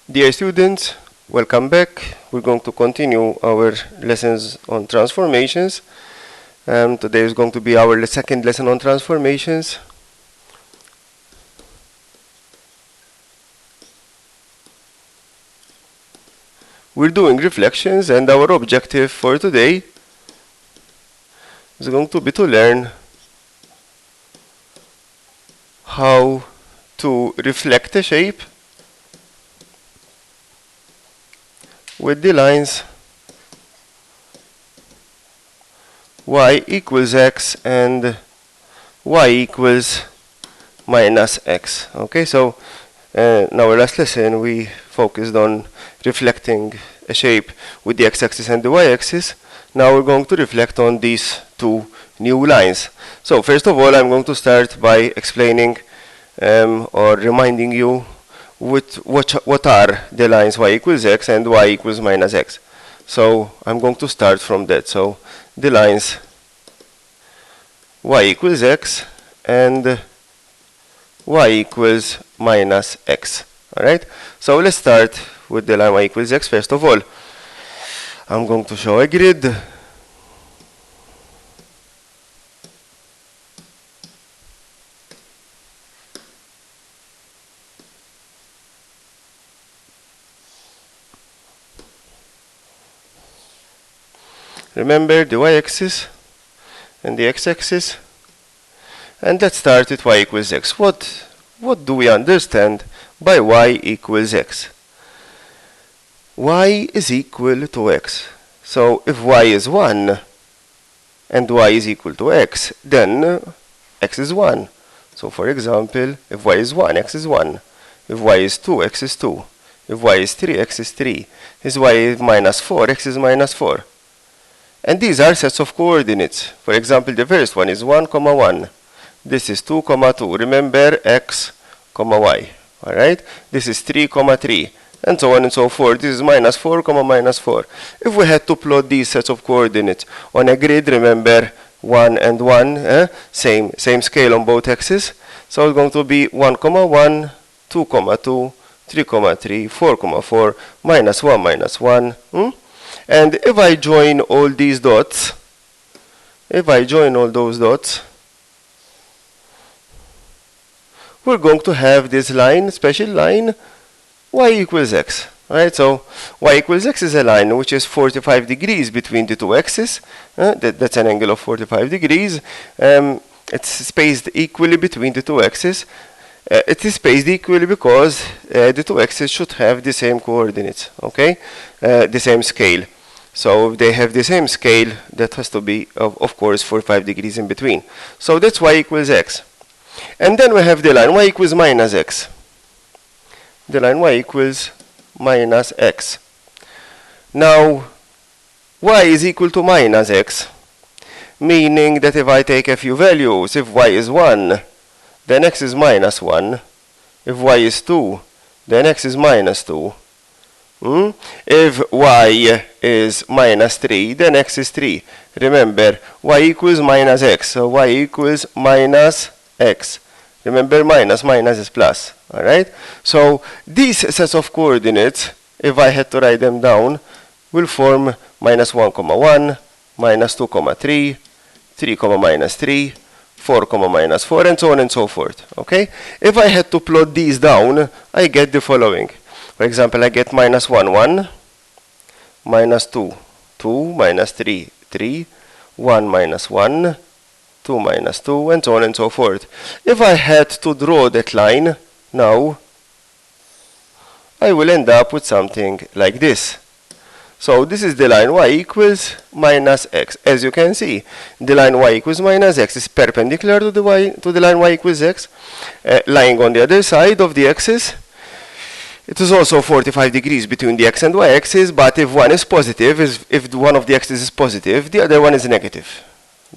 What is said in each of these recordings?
Dear students, welcome back. We're going to continue our lessons on transformations. Today is going to be our second lesson on transformations. We're doing reflections, and our objective for today is going to be to learn how to reflect a shape with the lines y equals x and y equals minus x. Okay, so in our last lesson we focused on reflecting a shape with the x-axis and the y-axis. Now we're going to reflect on these two new lines. So first of all, I'm going to start by explaining or reminding you what are the lines y equals x and y equals minus x. So I'm going to start from that. So the lines y equals x and y equals minus x. Alright? So let's start with the line y equals x. First of all, I'm going to show a grid. Remember the y-axis and the x-axis. And let's start with y equals x. What do we understand by y equals x? Y is equal to x. So if y is 1 and y is equal to x, then x is 1. So for example, if y is 1, x is 1. If y is 2, x is 2. If y is 3, x is 3. If y is minus 4, x is minus 4. And these are sets of coordinates. For example, the first one is 1, 1. This is 2, 2. Remember x, y. Alright? This is 3, 3. And so on and so forth. This is minus 4, minus 4. If we had to plot these sets of coordinates on a grid, remember 1 and 1, same scale on both axes. So it's going to be 1, 1, 2, 2, 3, 3, 4, 4, minus 1, minus 1. And if I join all these dots, we're going to have this line, special line, y equals x. Right? So y equals x is a line which is 45 degrees between the two axes. That's an angle of 45 degrees. It's spaced equally between the two axes. It is spaced equally because the two axes should have the same coordinates, okay? The same scale. So if they have the same scale, that has to be, of course, 45 degrees in between. So that's y equals x. And then we have the line y equals minus x. The line y equals minus x. Now, y is equal to minus x, meaning that if I take a few values, if y is 1, then x is minus 1. If y is 2, then x is minus 2. If y is minus 3, then x is 3. Remember, y equals minus x, so y equals minus x. Remember, minus is plus. Alright? So these sets of coordinates, if I had to write them down, will form minus 1, 1, minus 2, 3, 3, minus 3, 4, minus 4, and so on and so forth. Okay? If I had to plot these down, I get the following. For example, I get minus 1, 1, minus 2, 2, minus 3, 3, 1 minus 1, 2 minus 2, and so on and so forth. If I had to draw that line now, I will end up with something like this. So this is the line y equals minus x. As you can see, the line y equals minus x is perpendicular to the line y equals x, lying on the other side of the axis. It is also 45 degrees between the x and y axis, but if one is positive, if one of the axes is positive, the other one is negative.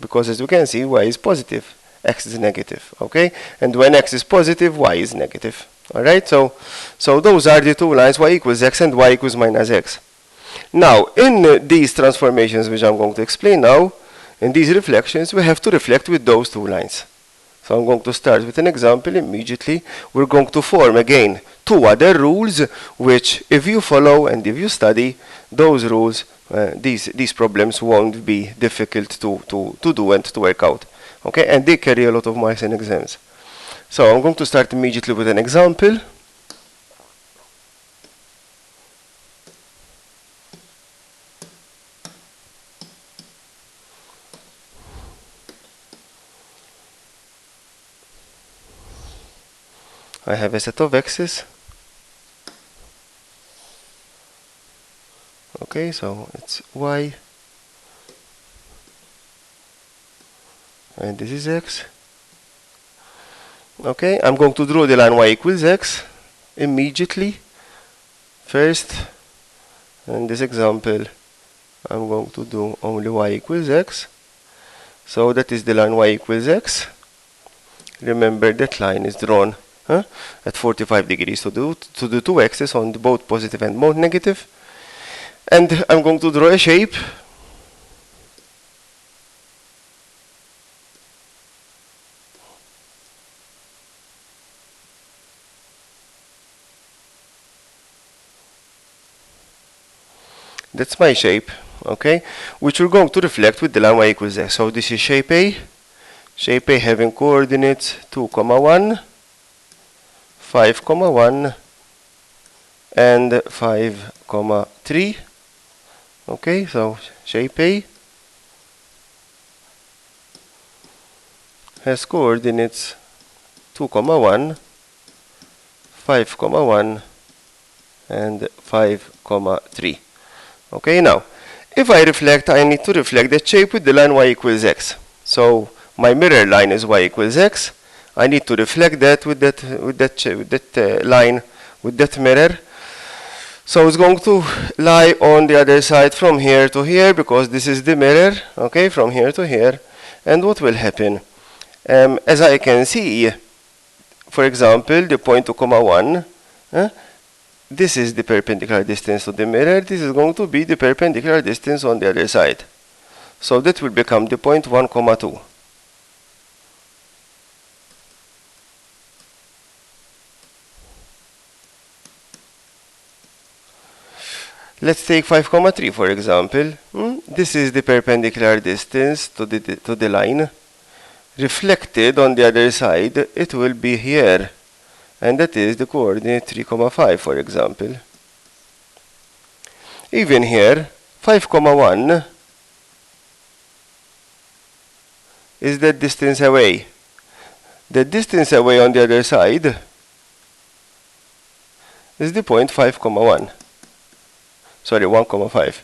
Because as you can see, y is positive, x is negative, okay? And when x is positive, y is negative. Alright, so those are the two lines, y equals x and y equals minus x. Now, in these transformations which I'm going to explain now, in these reflections, we have to reflect with those two lines. So I'm going to start with an example immediately. We're going to form again two other rules which, if you follow and if you study those rules, these problems won't be difficult to do and to work out. Okay, and they carry a lot of marks in exams. So I'm going to start immediately with an example. I have a set of x's. Okay, so it's y, and this is x. Okay, I'm going to draw the line y equals x immediately. First, in this example, I'm going to do only y equals x. So that is the line y equals x. Remember that line is drawn at 45 degrees to the two x's on both positive and both negative. And I'm going to draw a shape. That's my shape, okay, which we're going to reflect with the line y equals x. So this is shape A. Shape A having coordinates 2, 1, 5, 1, and 5, 3. Okay, so shape A has coordinates 2, 1, 5, 1, and 5, 3. Okay, now, if I reflect, I need to reflect that shape with the line y equals x. So my mirror line is y equals x. I need to reflect that with that line, with that mirror. So it's going to lie on the other side from here to here, because this is the mirror, okay, from here to here. And what will happen? As I can see, for example, the point 2, 1, this is the perpendicular distance to the mirror. This is going to be the perpendicular distance on the other side. So that will become the point 1, 2. Let's take 5, 3 for example. This is the perpendicular distance to the line. Reflected on the other side, it will be here. And that is the coordinate 3, 5, for example. Even here, 5, 1 is that distance away. The distance away on the other side is the point 5, 1. Sorry, 1, 5.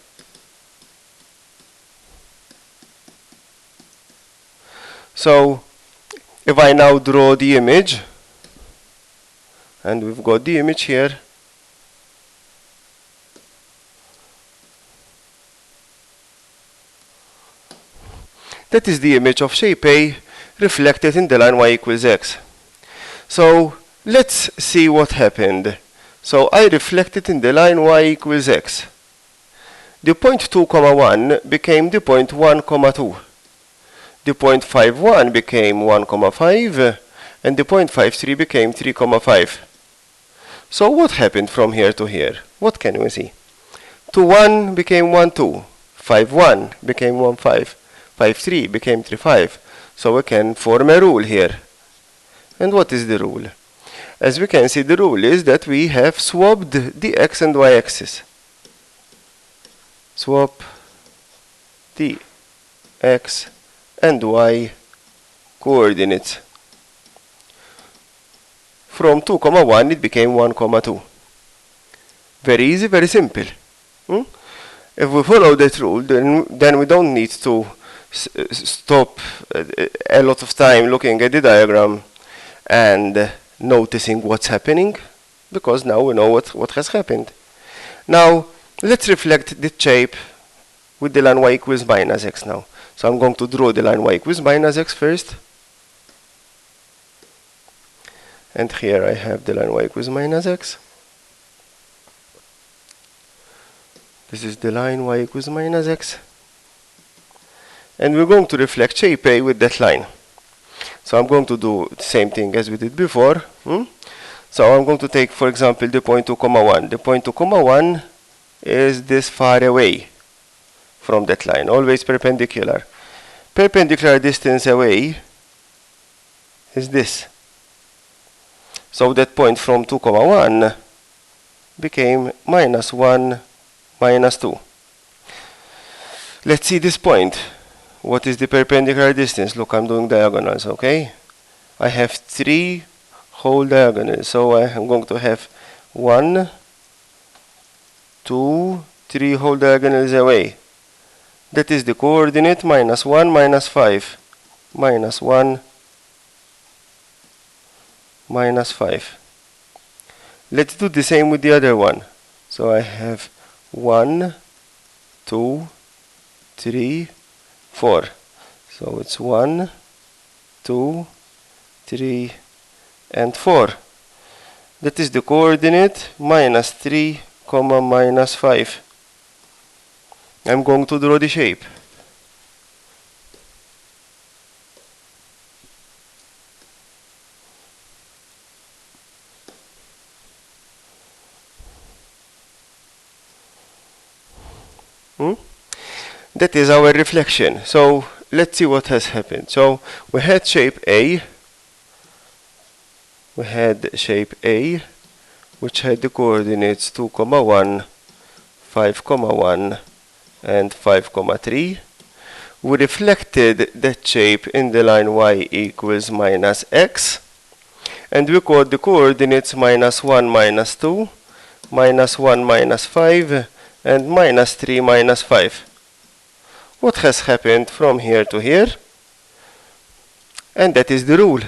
So, if I now draw the image, and we've got the image here, that is the image of shape A reflected in the line y equals x. So, let's see what happened. So I reflected in the line y equals x. The point 2, 1 became the point 1, 2. The point 5, 1 became 1, 5, and the point 5, 3 became 3, 5. So what happened from here to here? What can we see? 2, 1 became 1, 2. 5, 1 became 1, 5. 5, 3 became 3, 5. So we can form a rule here. And what is the rule? As we can see, the rule is that we have swapped the x and y axis. Swap the x and y coordinates. From 2, 1 it became 1, 2. Very easy, very simple. If we follow that rule, then we don't need to stop a lot of time looking at the diagram and noticing what's happening, because now we know what has happened. Now, let's reflect the shape with the line y equals minus x now. So I'm going to draw the line y equals minus x first. And here I have the line y equals minus x. This is the line y equals minus x. And we're going to reflect shape A with that line. So I'm going to do the same thing as we did before. So I'm going to take, for example, the point 2, comma 1. The point 2, comma 1 is this far away from that line, always perpendicular. Perpendicular distance away is this. So that point from 2, comma 1 became minus 1, minus 2. Let's see this point. What is the perpendicular distance? Look, I'm doing diagonals, okay? I have 3 whole diagonals. So I am going to have 1, 2, 3 whole diagonals away. That is the coordinate minus 1, minus 5. Minus 1, minus 5. Let's do the same with the other one. So I have 1, 2, 3, 4. So it's 1, 2, 3, and 4. That is the coordinate minus 3, comma minus 5. I'm going to draw the shape. That is our reflection. So let's see what has happened. So we had shape A. We had shape A, which had the coordinates 2, 1, 5, 1, and 5, 3. We reflected that shape in the line y equals minus x. And we called the coordinates minus 1, minus 2, minus 1, minus 5, and minus 3, minus 5. What has happened from here to here? And that is the rule.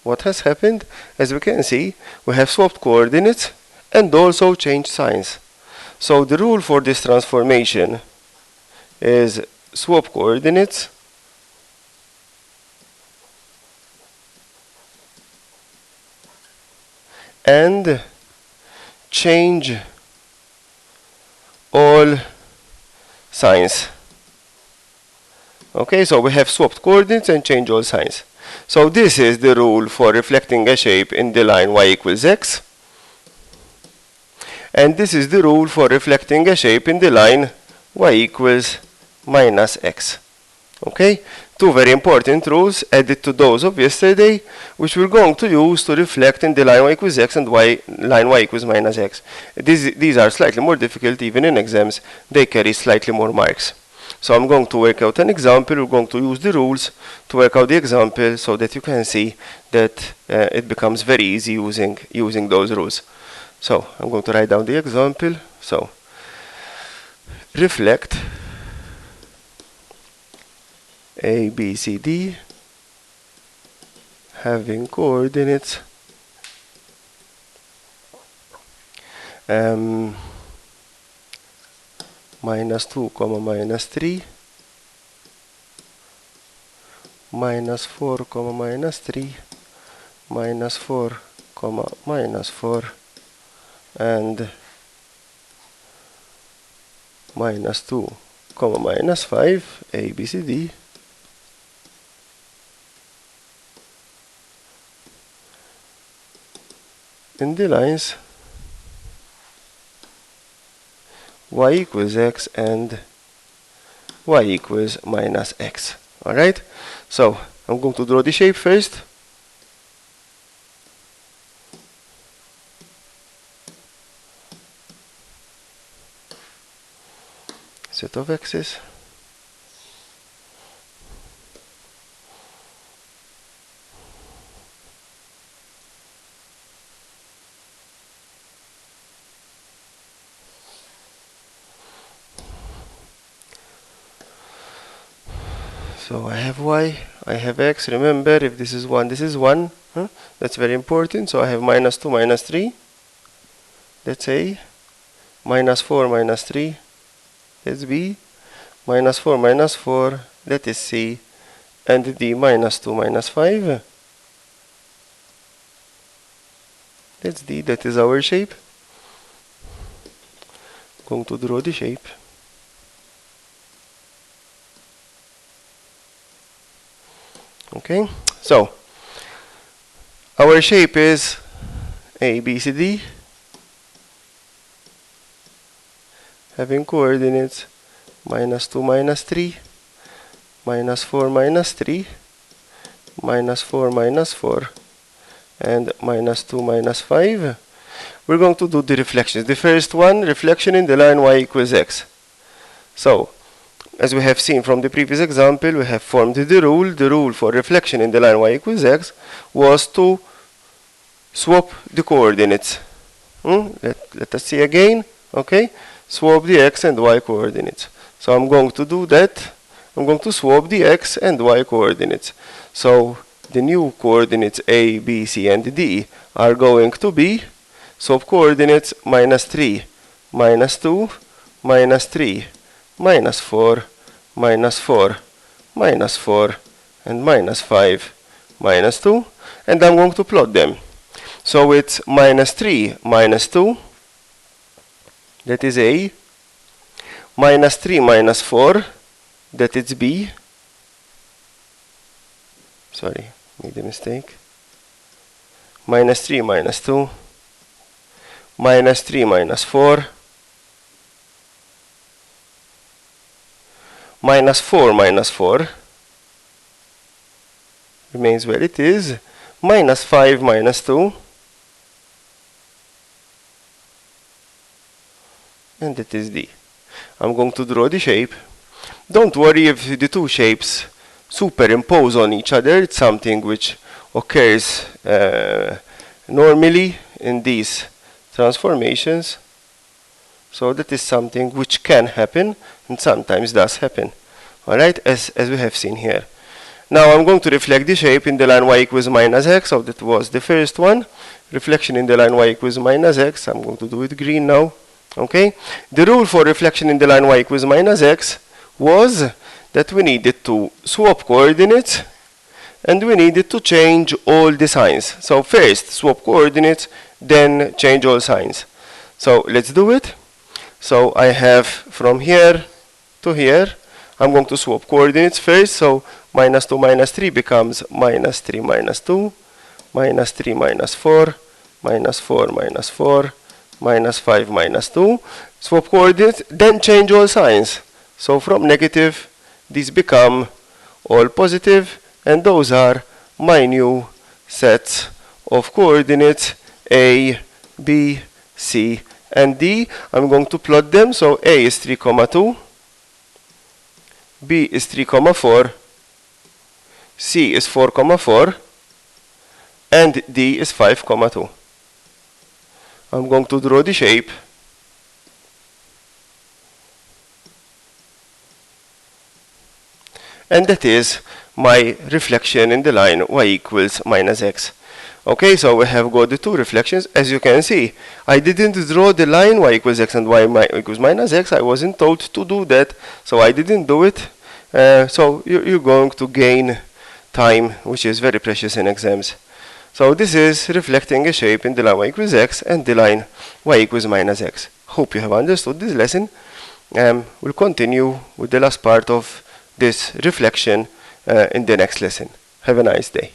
What has happened? As we can see, we have swapped coordinates and also changed signs. So the rule for this transformation is swap coordinates and change all signs. Okay, so we have swapped coordinates and change all signs. So this is the rule for reflecting a shape in the line y equals x. And this is the rule for reflecting a shape in the line y equals minus x. Okay, 2 very important rules added to those of yesterday, which we're going to use to reflect in the line y equals x and line y equals minus x. These are slightly more difficult even in exams. They carry slightly more marks. So I'm going to work out an example. We're going to use the rules to work out the example so that you can see that it becomes very easy using those rules. So I'm going to write down the example. So reflect A, B, C, D having coordinates minus 2, minus 3, minus 4, minus 3, minus 4, minus 4, and minus 2, minus 5, A, B, C, D. In the lines y equals x and y equals minus x. Alright? So I'm going to draw the shape first. Set of axes. So I have y, I have x. Remember, if this is 1, this is 1. That's very important. So I have minus 2, minus 3. That's A. Minus 4, minus 3. That's B. Minus 4, minus 4. That is C. And D, minus 2, minus 5. That's D. That is our shape. Going to draw the shape. Okay, so our shape is A, B, C, D, having coordinates -2, -3, -4, -3, -4, -4, and -2, -5. We're going to do the reflections. The first one, reflection in the line y equals x. So, as we have seen from the previous example, we have formed the rule. The rule for reflection in the line y equals x was to swap the coordinates. Let us see again. Okay, swap the x and y coordinates. So I'm going to do that. I'm going to swap the x and y coordinates. So the new coordinates a, b, c, and d are going to be swap coordinates -3, -2, -3, -4, -4, -4, and -5, -2, and I'm going to plot them. So it's -3, -2, that is A, -3, -4, that is B. Sorry, made a mistake. -3, -2, -3, -4, -4, -4, remains where it is, -5, -2, and that is D. I'm going to draw the shape. Don't worry if the two shapes superimpose on each other. It's something which occurs normally in these transformations. So that is something which can happen and sometimes does happen. Alright, as we have seen here. Now I'm going to reflect the shape in the line y equals -x. So that was the first one. Reflection in the line y equals -x. I'm going to do it green now. Okay? The rule for reflection in the line y equals -x was that we needed to swap coordinates and we needed to change all the signs. So first swap coordinates, then change all signs. So let's do it. So I have from here to here, I'm going to swap coordinates first. So -2, -3 becomes -3, -2, -3, -4, -4, -4, -5, -2. Swap coordinates, then change all signs. So from negative, these become all positive, and those are my new sets of coordinates A, B, C, and D. I'm going to plot them. So A is 3, 2, B is 3, 4, C is 4, 4, and D is 5, 2. I'm going to draw the shape. And that is my reflection in the line y equals -x. Okay, so we have got the two reflections. As you can see, I didn't draw the line y equals x and y equals -x. I wasn't told to do that, so I didn't do it. So you're going to gain time, which is very precious in exams. So this is reflecting a shape in the line y equals x and the line y equals -x. Hope you have understood this lesson. We'll continue with the last part of this reflection in the next lesson. Have a nice day.